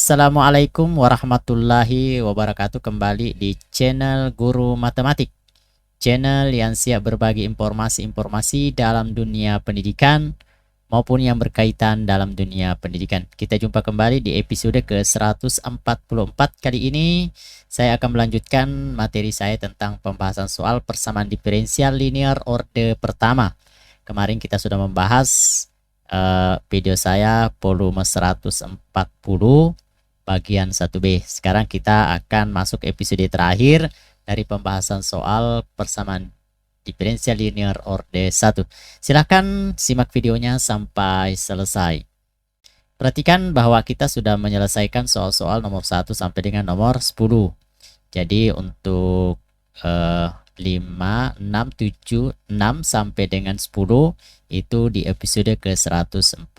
Assalamualaikum warahmatullahi wabarakatuh. Kembali di channel Guru Matematik, channel yang siap berbagi informasi-informasi dalam dunia pendidikan maupun yang berkaitan dalam dunia pendidikan. Kita jumpa kembali di episode ke-144. Kali ini saya akan melanjutkan materi saya tentang pembahasan soal persamaan diferensial linear orde pertama. Kemarin kita sudah membahas video saya volume 140 bagian 1B. Sekarang kita akan masuk episode terakhir dari pembahasan soal persamaan diferensial linear orde 1. Silahkan simak videonya sampai selesai. Perhatikan bahwa kita sudah menyelesaikan soal-soal nomor 1 sampai dengan nomor 10. Jadi untuk 5, 6, 7, 6 sampai dengan 10 itu di episode ke-140.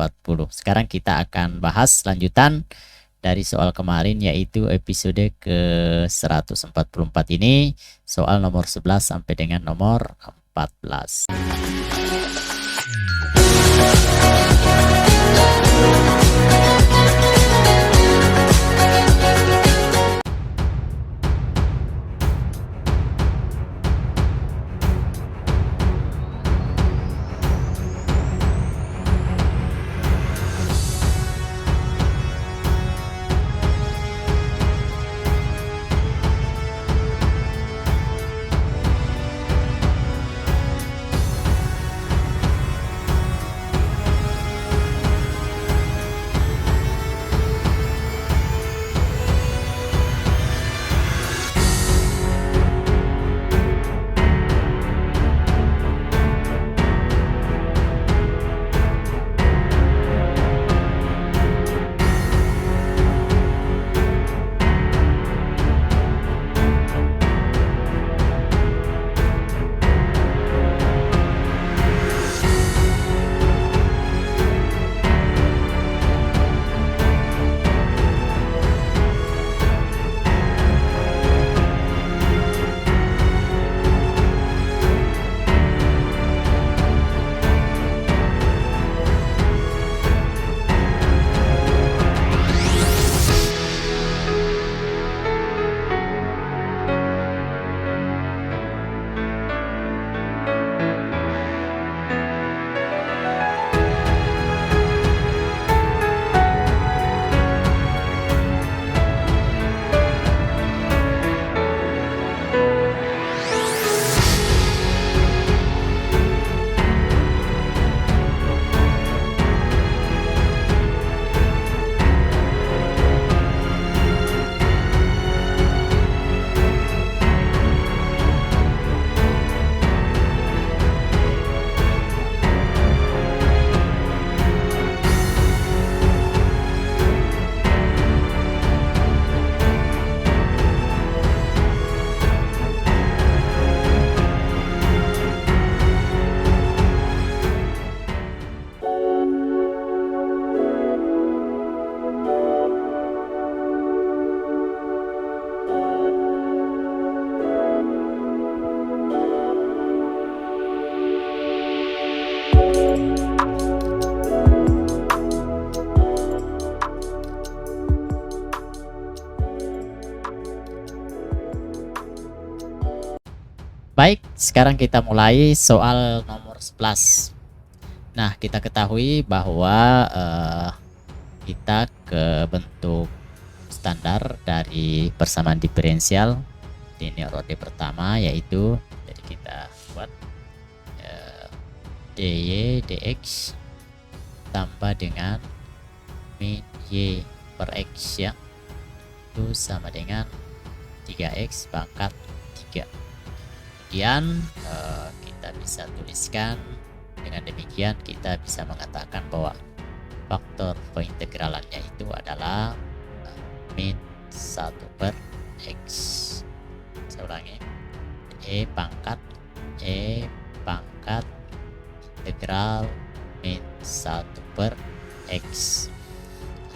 Sekarang kita akan bahas lanjutan dari soal kemarin, yaitu episode ke-144 ini, soal nomor 11 sampai dengan nomor 14. Baik, sekarang kita mulai soal nomor 11. Nah, kita ketahui bahwa kita ke bentuk standar dari persamaan diferensial linear orde pertama, yaitu jadi kita buat dy dx tambah dengan min y per x ya, itu sama dengan 3x pangkat 3. Kemudian kita bisa tuliskan dengan demikian, kita bisa mengatakan bahwa faktor pengintegralannya itu adalah min 1 per x. Saya ulangi, e pangkat integral min 1 per x,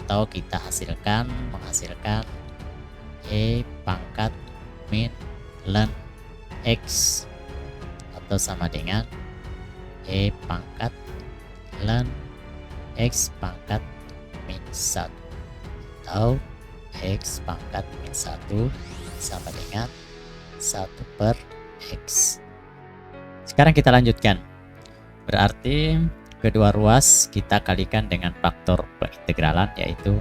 atau kita menghasilkan e pangkat min ln x, atau sama dengan e pangkat ln x pangkat min 1, atau X pangkat min 1 sama dengan 1 per X. Sekarang kita lanjutkan. Berarti kedua ruas kita kalikan dengan faktor pengintegralan, yaitu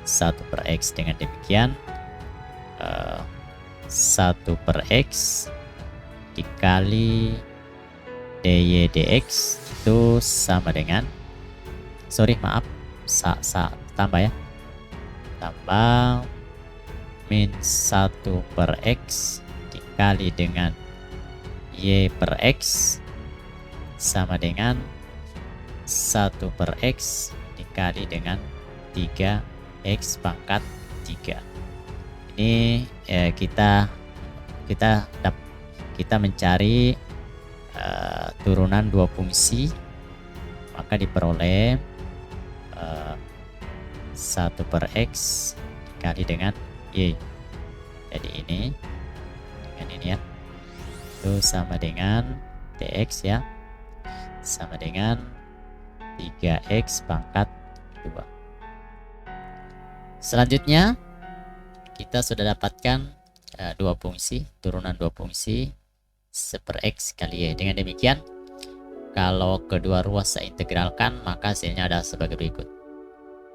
1 per X. Dengan demikian 1 per X dikali dy dx itu sama dengan, tambah ya, tambah min 1 per X dikali dengan y per X sama dengan 1 per X dikali dengan 3x pangkat 3. Ini kita mencari turunan dua fungsi, maka diperoleh 1 per X dikali dengan Y. Jadi ini dengan ini ya, itu sama dengan dx ya, sama dengan 3x pangkat 2. Selanjutnya kita sudah dapatkan dua fungsi, turunan dua fungsi 1 per X kali Y. Dengan demikian, kalau kedua ruas saya integralkan, maka hasilnya adalah sebagai berikut.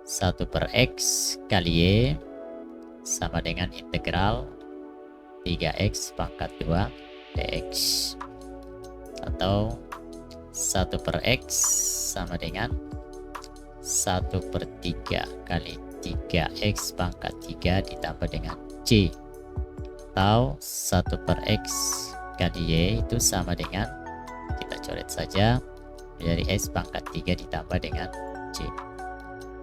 1 per X kali Y sama dengan integral 3x pangkat 2 dx, atau 1 per X sama dengan 1 per 3 kali 3x pangkat 3 ditambah dengan C, atau 1 per X kali Y itu sama dengan, kita coret saja, dari X pangkat 3 ditambah dengan C.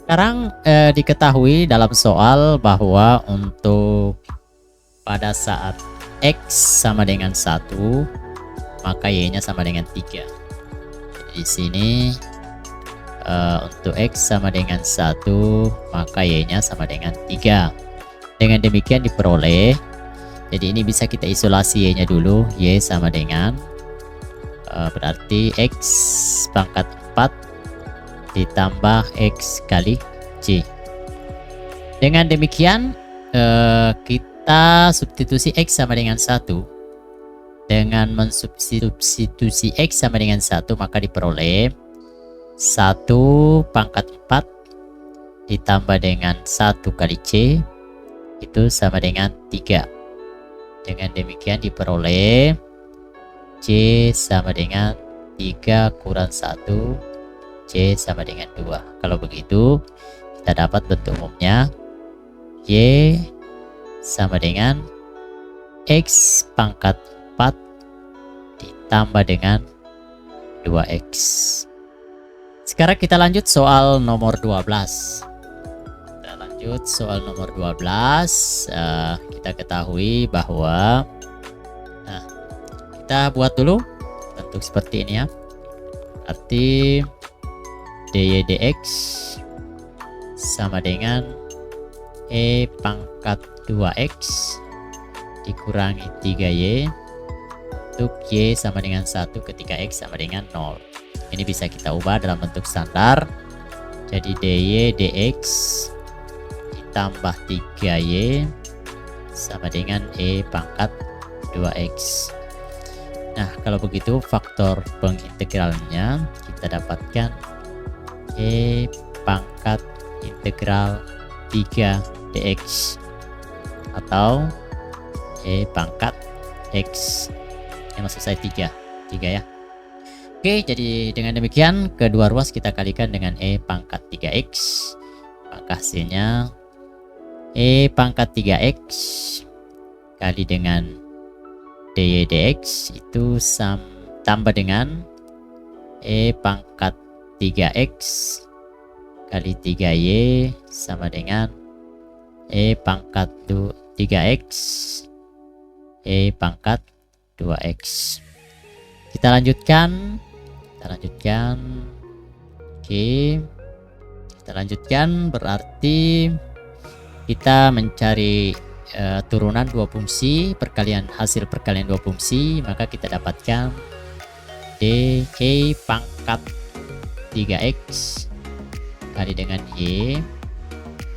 Sekarang diketahui dalam soal bahwa untuk pada saat X sama dengan 1, maka Y nya sama dengan 3. Di sini untuk X sama dengan 1, maka Y nya sama dengan 3. Dengan demikian diperoleh, jadi ini bisa kita isolasi Y nya dulu. Y sama dengan berarti X pangkat 4 ditambah X kali C. Dengan demikian kita substitusi X sama dengan 1. Dengan mensubstitusi X sama dengan 1, maka diperoleh 1 pangkat 4 ditambah dengan 1 kali C itu sama dengan 3. Dengan demikian diperoleh C sama dengan 3 kurang 1, C sama dengan 2. Kalau begitu, kita dapat bentuk umumnya Y sama dengan X pangkat 4 ditambah dengan 2X. Sekarang kita lanjut soal nomor 12. Kita lanjut soal nomor 12. Kita ketahui bahwa kita buat dulu bentuk seperti ini ya. Arti dy dx sama dengan E pangkat 2x dikurangi 3y untuk y sama dengan 1 ketika x sama dengan 0. Ini bisa kita ubah dalam bentuk standar. Jadi dy dx ditambah 3y sama dengan E pangkat 2x. Nah, kalau begitu faktor pengintegralnya kita dapatkan E pangkat integral 3 dx atau E pangkat x. Ini maksud saya 3 ya. Oke, jadi dengan demikian kedua ruas kita kalikan dengan E pangkat 3x, maka hasilnya E pangkat 3x kali dengan dy dx itu tambah dengan E pangkat 3x kali 3y sama dengan E pangkat 3x E pangkat 2x. Kita lanjutkan. Oke, kita lanjutkan, berarti kita mencari turunan dua fungsi, hasil perkalian dua fungsi, maka kita dapatkan d E pangkat 3x kali dengan y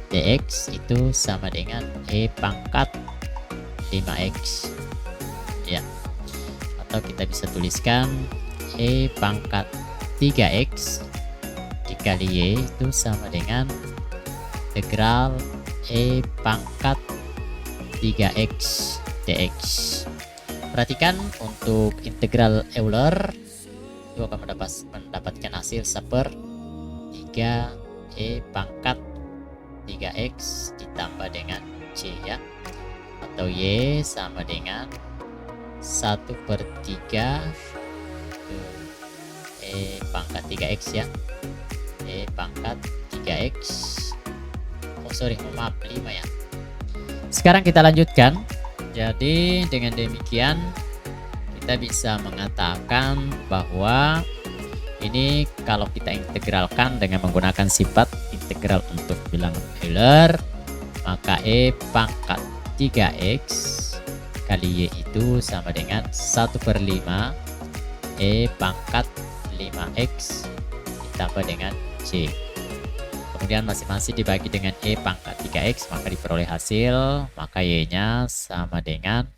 dx itu sama dengan E pangkat 5x ya, atau kita bisa tuliskan E pangkat 3x dikali Y itu sama dengan integral E pangkat 3x dx. Perhatikan untuk integral Euler itu akan mendapatkan hasil 1/3 E pangkat 3x ditambah dengan C ya, atau Y sama dengan 1/3 E pangkat 3x ya, E pangkat 3x, oh sorry, maaf 5 ya. Sekarang kita lanjutkan. Jadi dengan demikian kita bisa mengatakan bahwa ini kalau kita integralkan dengan menggunakan sifat integral untuk bilangan Euler, maka E pangkat 3x kali Y itu sama dengan 1/5 E pangkat 5x ditambah dengan C. Kemudian masing-masing dibagi dengan E pangkat 3x, maka diperoleh hasil, maka Y-nya sama dengan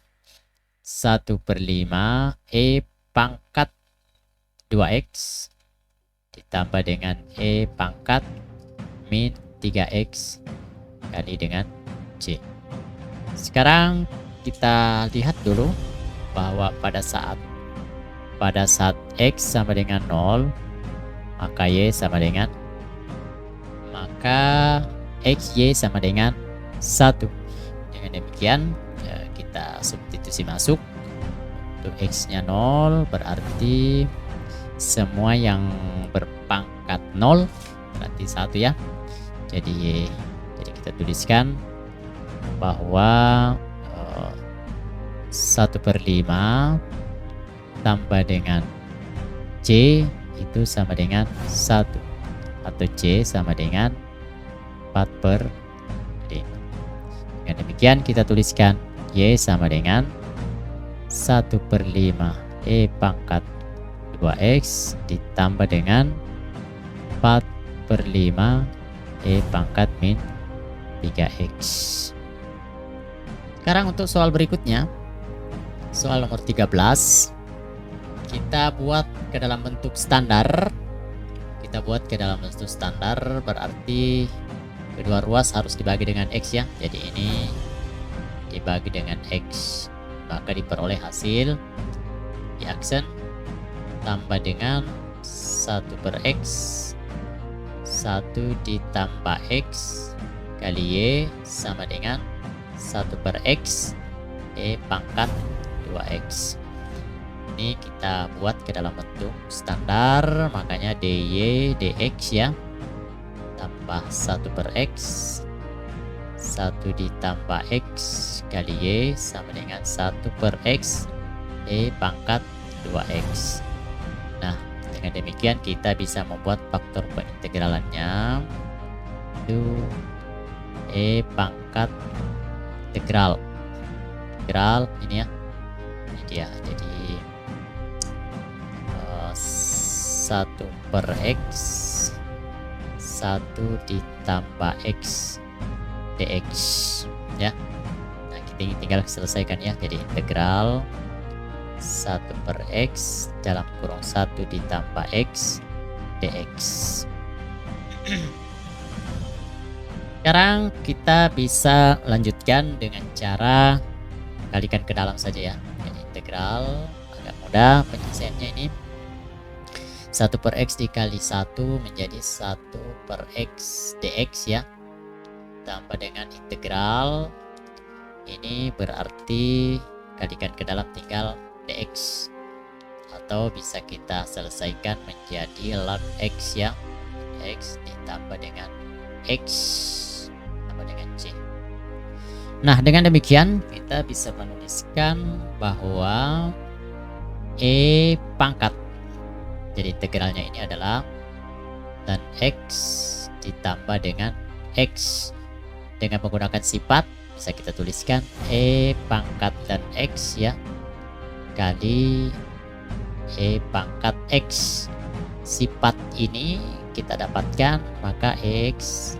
1/5 E pangkat 2x ditambah dengan E pangkat min 3x kali dengan C. Sekarang kita lihat dulu bahwa pada saat X sama dengan 0, maka Y sama dengan XY sama dengan 1. Dengan demikian kita substitusi masuk. Untuk X nya 0 berarti semua yang berpangkat 0 berarti 1 ya. Jadi kita tuliskan bahwa 1/5 tambah dengan C itu sama dengan 1, atau C sama dengan 4/5. Dengan demikian kita tuliskan Y sama dengan 1/5 E pangkat 2x ditambah dengan 4/5 E pangkat min 3x. Sekarang untuk soal berikutnya, soal nomor 13, kita buat ke dalam bentuk standar. Berarti kedua ruas harus dibagi dengan X ya. Jadi ini dibagi dengan X, maka diperoleh hasil di aksen tambah dengan 1/X 1 ditambah X kali Y sama dengan 1/X E pangkat 2X. Ini kita buat ke dalam bentuk standar, makanya dy dx ya, tambah 1/x 1 ditambah x kali y sama dengan 1/x E pangkat 2x. Nah, dengan demikian kita bisa membuat faktor pengintegralannya itu E pangkat integral ini ya, ini dia. Jadi 1/x 1 ditambah x dx ya. Nah, kita tinggal selesaikan ya. Jadi integral 1/x dalam kurung 1 ditambah x dx. Sekarang kita bisa lanjutkan dengan cara kalikan ke dalam saja ya. Jadi integral agak mudah penyelesaiannya ini. 1/x dikali 1 menjadi 1/x dx ya, tambah dengan integral ini berarti kalikan ke dalam tinggal dx, atau bisa kita selesaikan menjadi log x ya, x ditambah dengan x tambah dengan c. Nah, dengan demikian kita bisa menuliskan bahwa E pangkat, jadi integralnya ini adalah tan x ditambah dengan x. Dengan menggunakan sifat bisa kita tuliskan E pangkat tan x ya kali E pangkat x. Sifat ini kita dapatkan, maka x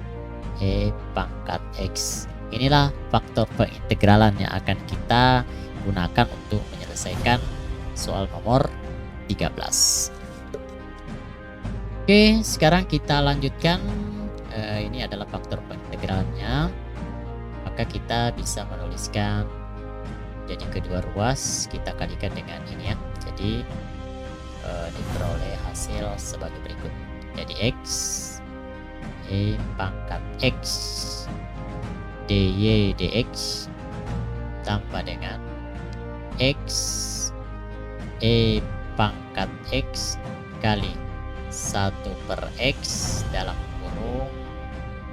E pangkat X. Inilah faktor pengintegralan yang akan kita gunakan untuk menyelesaikan soal nomor 13. Oke, sekarang kita lanjutkan. Ini adalah faktor pengintegralannya. Maka kita bisa menuliskan, jadi kedua ruas kita kalikan dengan ini ya. Jadi diperoleh hasil sebagai berikut. Jadi X E pangkat X dy dx tambah dengan X E pangkat X kali 1 per X dalam kurung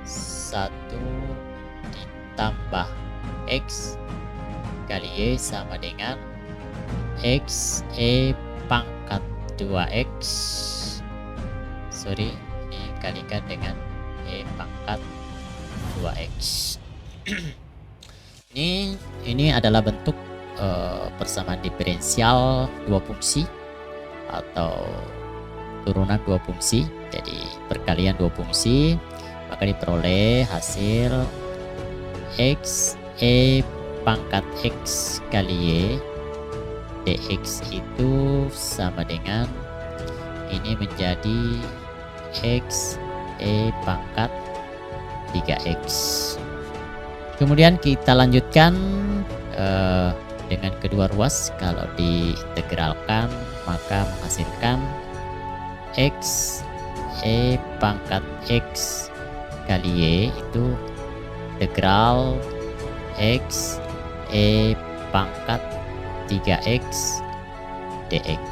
1 ditambah X kali Y sama dengan X E pangkat 2X, sorry, ini kalikan dengan E pangkat 2X. Ini adalah bentuk persamaan diferensial dua fungsi atau turunan dua fungsi. Jadi perkalian dua fungsi, maka diperoleh hasil X E pangkat X kali Y dx itu sama dengan ini menjadi X E pangkat 3X. Kemudian kita lanjutkan dengan kedua ruas. Kalau diintegralkan maka menghasilkan X E pangkat X kali Y itu integral X E pangkat 3X dx.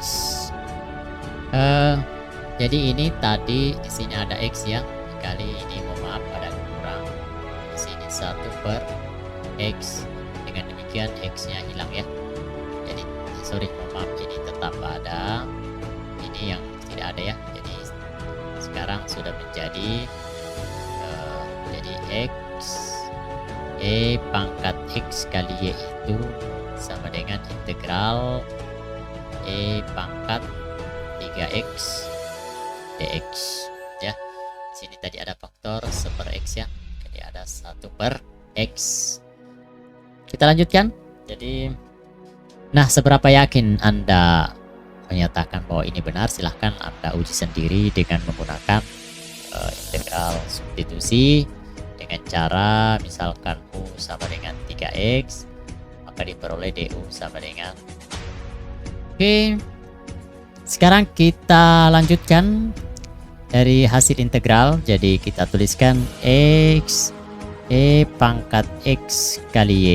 Jadi ini tadi di sini ada X ya, kali ini maaf ada kurang di sini 1 per X. Dengan demikian X nya hilang ya. Jadi sorry maaf, ini tetap ada, ini yang tidak ada ya. Jadi sekarang sudah menjadi jadi X E pangkat X kali Y itu sama dengan integral E pangkat 3X dx ya. Di sini tadi ada faktor 1 per X ya, jadi ada 1 per X. Kita lanjutkan. Jadi nah, seberapa yakin Anda menyatakan bahwa ini benar? Silahkan Anda uji sendiri dengan menggunakan integral substitusi dengan cara misalkan U sama dengan 3X, maka diperoleh DU sama dengan. Oke, sekarang kita lanjutkan dari hasil integral. Jadi kita tuliskan X E pangkat X kali Y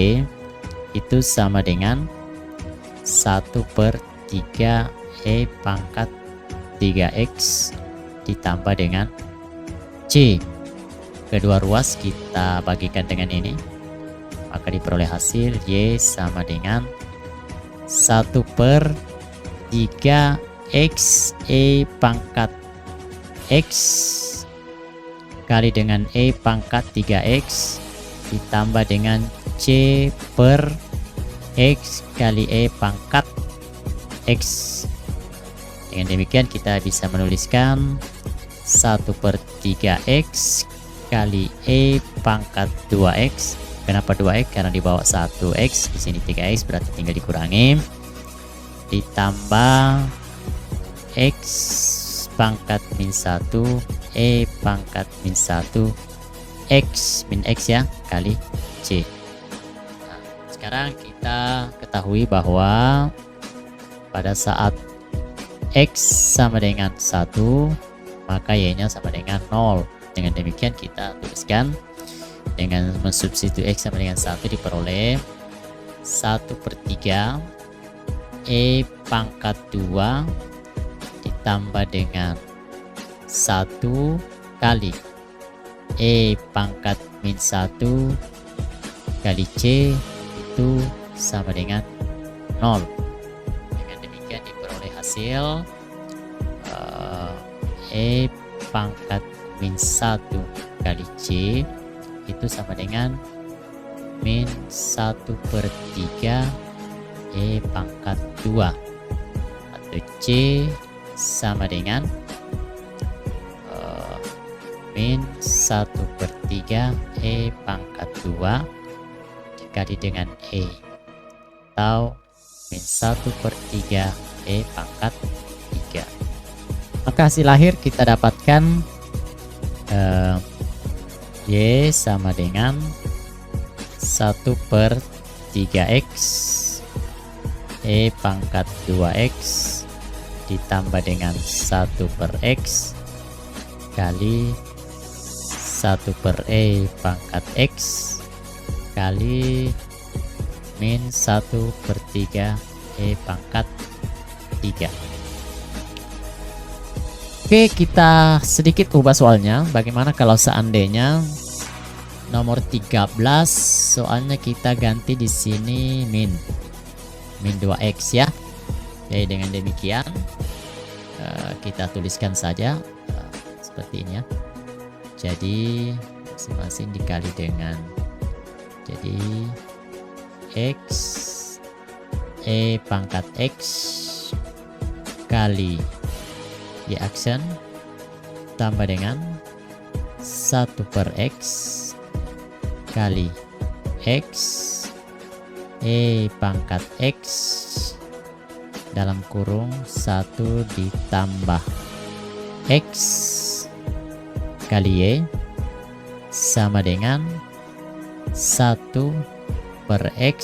itu sama dengan 1 per 3 E pangkat 3X ditambah dengan C. Kedua ruas kita bagikan dengan ini, maka diperoleh hasil Y sama dengan 1 per 3X E pangkat X kali dengan E pangkat 3X ditambah dengan C per X kali E pangkat X. Dengan demikian kita bisa menuliskan 1 per 3X kali E pangkat 2X. Kenapa 2X? Karena di bawah 1X, di sini 3X, berarti tinggal dikurangi. Ditambah X pangkat min 1 E pangkat min 1 X min X ya, kali C. Nah, sekarang kita ketahui bahwa pada saat X sama dengan 1, maka Y nya sama dengan 0. Dengan demikian kita tuliskan dengan mensubstitusi X sama dengan 1 diperoleh 1 per 3 E pangkat 2 ditambah dengan 1 kali E pangkat min 1 kali C itu sama dengan 0. Dengan demikian diperoleh hasil E pangkat min 1 kali C itu sama dengan min 1 per 3 E pangkat 2 atau C sama dengan min 1/3 E pangkat 2 dikali dengan E, atau min 1/3 E pangkat 3. Maka hasil akhir kita dapatkan Y sama dengan 1/3x E pangkat 2x ditambah dengan 1/x kali 1/E pangkat x kali min 1/3 E pangkat 3. Oke, kita sedikit ubah soalnya. Bagaimana kalau seandainya nomor 13 soalnya kita ganti di sini min 2x ya. Jadi dengan demikian kita tuliskan saja seperti ini ya. Jadi masing-masing dikali dengan, jadi x E pangkat x kali Y aksen tambah dengan 1/x kali x E pangkat x dalam kurung 1 ditambah x kali Y sama dengan 1/x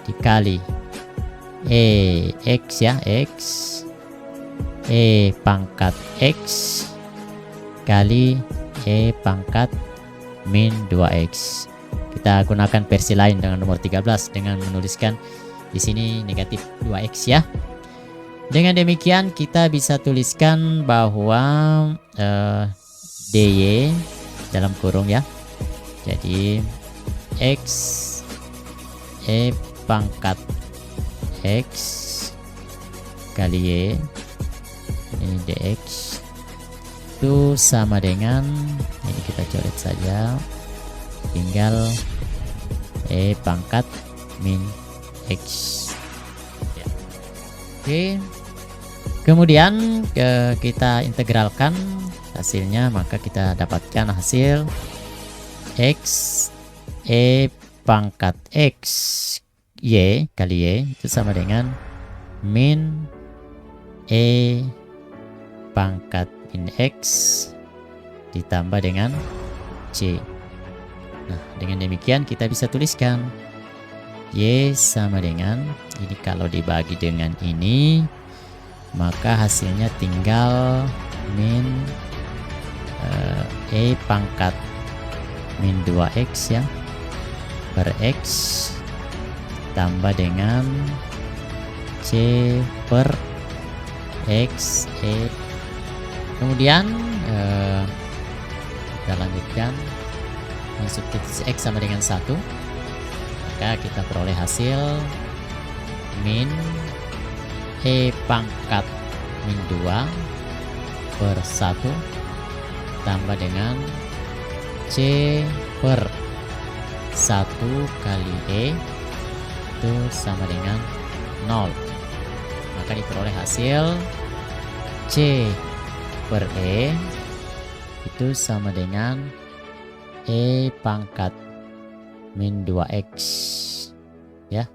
dikali x ya, x E pangkat x kali E pangkat min 2x. Kita gunakan versi lain dengan nomor 13 dengan menuliskan di sini negatif 2x ya. Dengan demikian kita bisa tuliskan bahwa dy dalam kurung ya. Jadi x E pangkat x kali Y ini dx itu sama dengan, ini kita coret saja, tinggal E pangkat min x ya. Oke, kemudian kita integralkan hasilnya, maka kita dapatkan hasil x E pangkat x Y kali Y itu sama dengan min E pangkat min x ditambah dengan C. Nah, dengan demikian kita bisa tuliskan Y sama dengan, ini kalau dibagi dengan ini maka hasilnya tinggal min E pangkat min 2x ya per x tambah dengan C per x E. Kemudian kita lanjutkan mensubstitusi x sama dengan 1, maka kita peroleh hasil min E pangkat min 2 per 1 tambah dengan C per 1 kali E itu sama dengan 0. Maka diperoleh hasil C per E itu sama dengan E pangkat min 2x ya.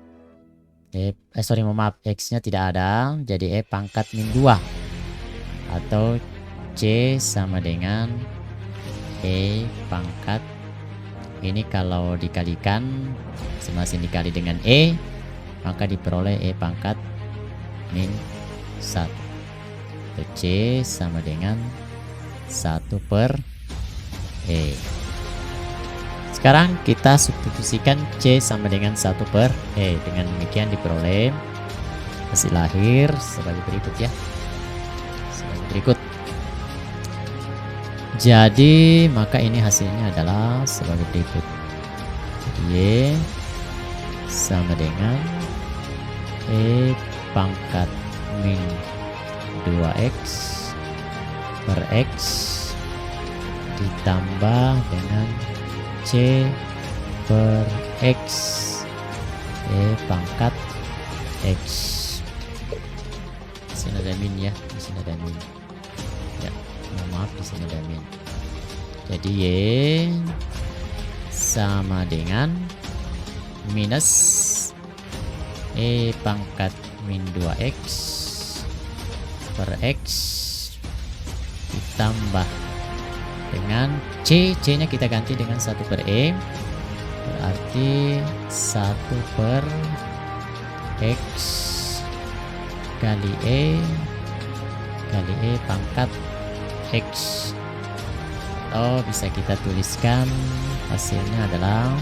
Maaf, x nya tidak ada, jadi E pangkat min 2 atau C sama dengan E pangkat, ini kalau dikalikan masing-masing dikali dengan E maka diperoleh E pangkat min 1. C sama dengan 1 per E. Sekarang kita substitusikan C sama dengan 1 per E. Dengan demikian diperoleh hasil akhir sebagai berikut ya. Sebagai berikut. Jadi maka ini hasilnya adalah sebagai berikut. Y sama dengan E pangkat min 2x per x ditambah dengan C per x E pangkat x. Di sini ada min ya, di sini ada min. Ya, maaf di sini ada min. Jadi Y sama dengan minus E pangkat min 2X per X ditambah dengan C nya kita ganti dengan 1 per E, berarti 1 per X kali E pangkat X, atau bisa kita tuliskan hasilnya adalah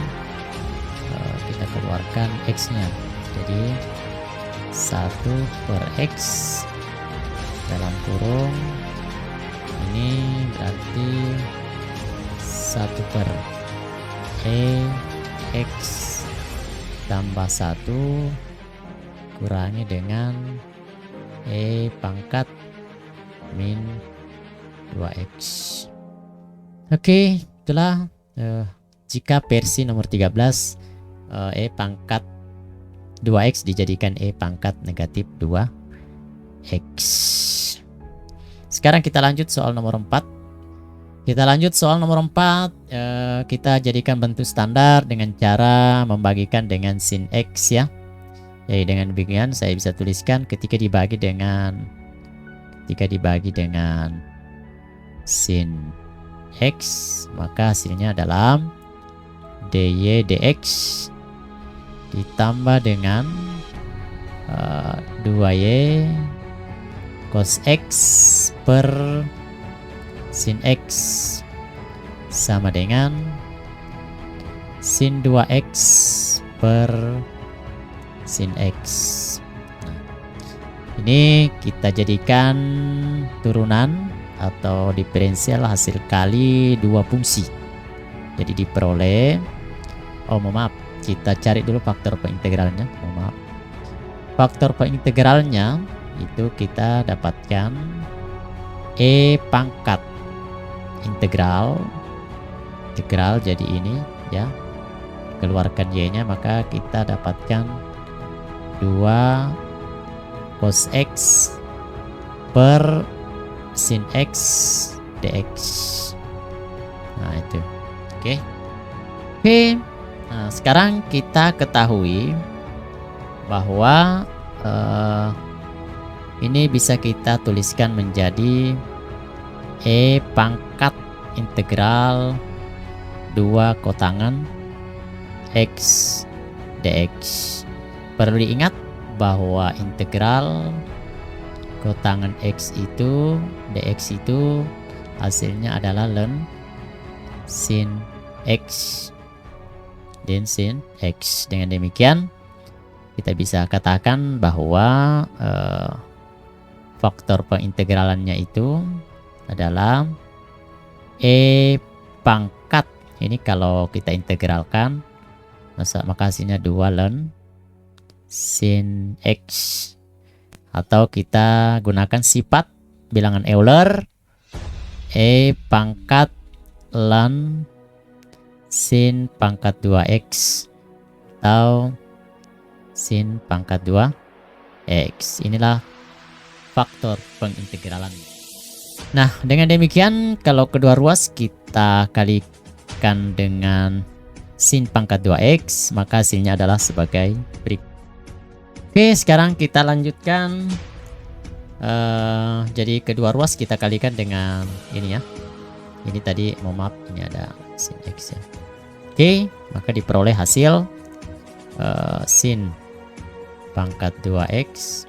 kita keluarkan X nya, jadi 1 per X dalam kurung ini berarti 1 per E X tambah 1 kurangi dengan E pangkat min 2X. Oke, itulah jika versi nomor 13 E pangkat 2X dijadikan E pangkat negatif 2X. Sekarang kita lanjut soal nomor 4. Kita jadikan bentuk standar dengan cara membagikan dengan sin X ya. Jadi dengan demikian saya bisa tuliskan ketika dibagi dengan sin X, maka hasilnya adalah dy dx ditambah dengan 2y cos X per sin X sama dengan sin 2X per sin X. Nah, ini kita jadikan turunan atau diferensial hasil kali dua fungsi. Jadi diperoleh, kita cari dulu faktor pengintegralnya. Faktor pengintegralnya itu kita dapatkan E pangkat integral jadi ini ya, keluarkan Y nya, maka kita dapatkan 2 cos X per sin X dx. Nah itu oke. Nah sekarang kita ketahui bahwa ini bisa kita tuliskan menjadi E pangkat integral 2 kotangan X dx. Perlu diingat bahwa integral kotangan X itu dx itu hasilnya adalah ln sin X dan sin X. Dengan demikian kita bisa katakan bahwa faktor pengintegralannya itu adalah E pangkat, ini kalau kita integralkan maka hasilnya 2 ln sin X, atau kita gunakan sifat bilangan Euler E pangkat ln sin pangkat 2X atau sin pangkat 2X. Inilah faktor pengintegralan. Nah, dengan demikian kalau kedua ruas kita kalikan dengan sin pangkat 2X, maka hasilnya adalah sebagai berikut. Oke, sekarang kita lanjutkan. Jadi kedua ruas kita kalikan dengan ini ya. Ini tadi ini ada sin X ya. Oke, maka diperoleh hasil sin pangkat 2X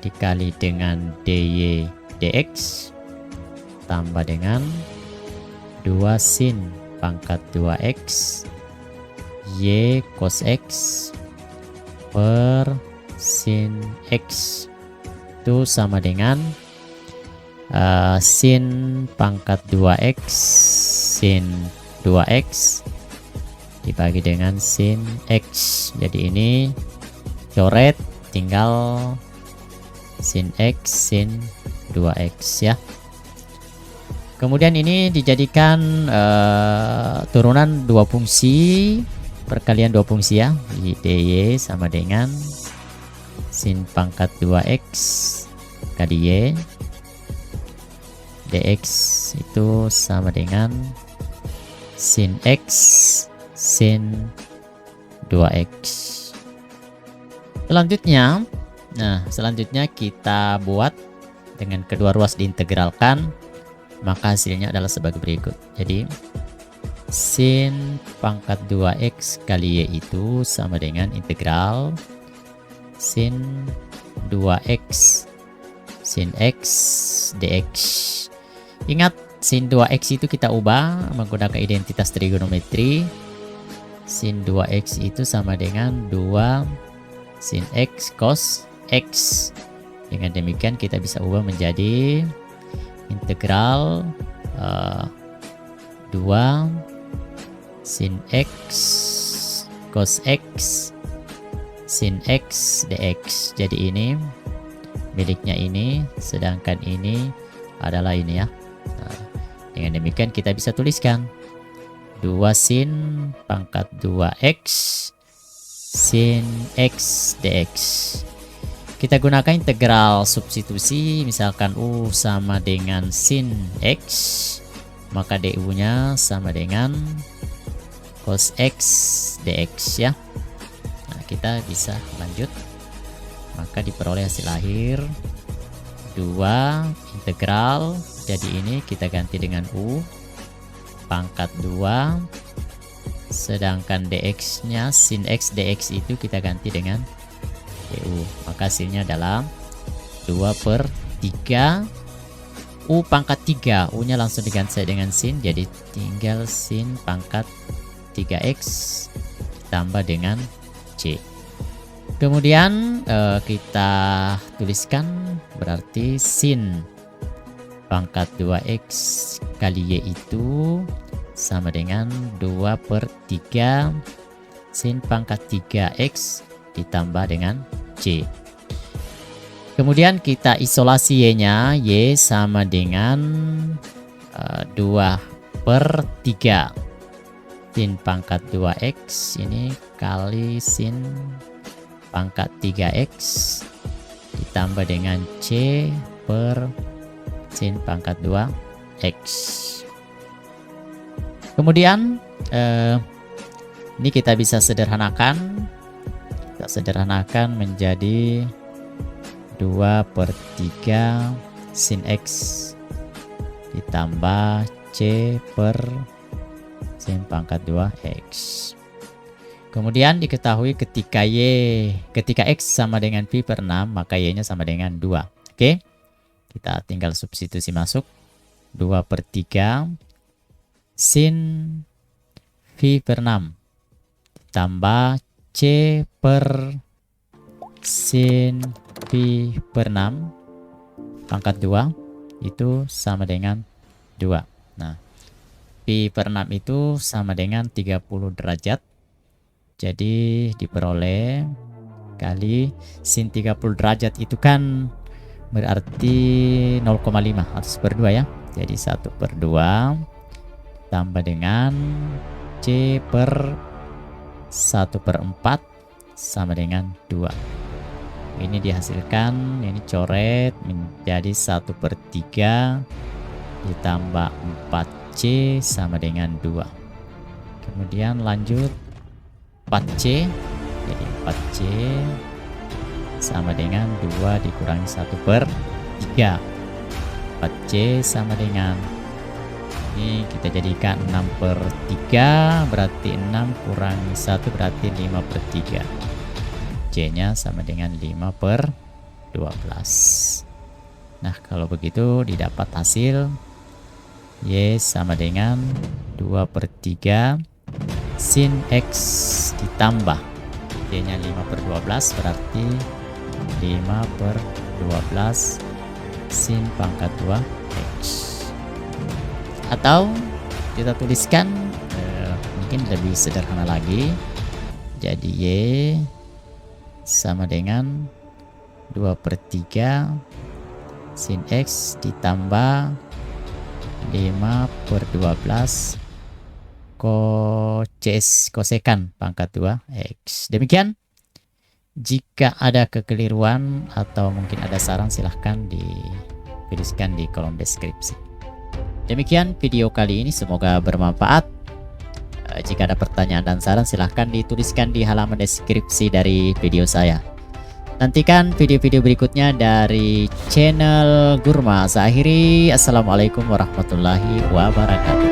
dikali dengan dy dx tambah dengan 2 sin pangkat 2X y cos X per sin X itu sama dengan sin pangkat 2X sin 2X dibagi dengan sin X. Jadi ini coret, tinggal sin X sin 2X ya. Kemudian ini dijadikan turunan dua fungsi, perkalian dua fungsi ya. dy sama dengan sin pangkat 2X kali y dx itu sama dengan sin X sin 2X. Selanjutnya kita buat dengan kedua ruas diintegralkan, maka hasilnya adalah sebagai berikut. Jadi sin pangkat 2X kali Y itu sama dengan integral sin 2X sin X dx. Ingat, sin 2X itu kita ubah menggunakan identitas trigonometri. Sin 2X itu sama dengan 2 sin X cos X. Dengan demikian kita bisa ubah menjadi integral 2 sin X cos X sin X dx. Jadi ini miliknya ini, sedangkan ini adalah ini ya. Dengan demikian kita bisa tuliskan 2 sin pangkat 2X sin X dx. Kita gunakan integral substitusi, misalkan U sama dengan sin X, maka DU nya sama dengan cos X dx ya. Nah, kita bisa lanjut, maka diperoleh hasil akhir 2 integral, jadi ini kita ganti dengan U pangkat 2, sedangkan dx nya sin X dx itu kita ganti dengan DU, maka hasilnya adalah 2/3 U pangkat 3, U nya langsung diganti dengan sin, jadi tinggal sin pangkat 3X ditambah dengan C. Kemudian kita tuliskan berarti sin pangkat 2X kali Y itu sama dengan 2/3 sin pangkat 3X ditambah dengan C. Kemudian kita isolasi Y nya, Y sama dengan 2/3 sin pangkat 2X ini kali sin pangkat 3X ditambah dengan C per sin pangkat 2X. Kemudian ini kita bisa sederhanakan. Kita sederhanakan menjadi 2/3 sin X ditambah C per sin pangkat 2X. Kemudian diketahui ketika X sama dengan pi/6, maka Y nya sama dengan 2. Oke, kita tinggal substitusi masuk 2/3 sin pi/6 ditambah C per sin pi/6 pangkat 2 itu sama dengan 2. Nah, pi/6 itu sama dengan 30 derajat. Jadi diperoleh kali sin 30 derajat itu kan berarti 0,5 atau 1/2 ya. Jadi 1/2 tambah dengan C per 1/4 sama dengan 2. Ini dihasilkan, ini coret menjadi 1/3 ditambah 4C sama dengan 2. Kemudian lanjut 4C, jadi 4C sama dengan 2 dikurangi 1/3. 4C sama dengan, ini kita jadikan 6/3, berarti 6 kurangi 1 berarti 5/3. C nya sama dengan 5/12. Nah, kalau begitu didapat hasil Y sama dengan 2/3 sin X ditambah Y nya 5/12 berarti 5/12 sin pangkat 2X. Atau kita tuliskan mungkin lebih sederhana lagi, jadi Y sama dengan 2/3 sin X ditambah 5/12 kosekan pangkat 2X. Demikian. Jika ada kekeliruan atau mungkin ada saran, silahkan dituliskan di kolom deskripsi. Demikian video kali ini, semoga bermanfaat. Jika ada pertanyaan dan saran silahkan dituliskan di halaman deskripsi dari video saya. Nantikan video-video berikutnya dari channel Gurma. Saya akhiri, assalamualaikum warahmatullahi wabarakatuh.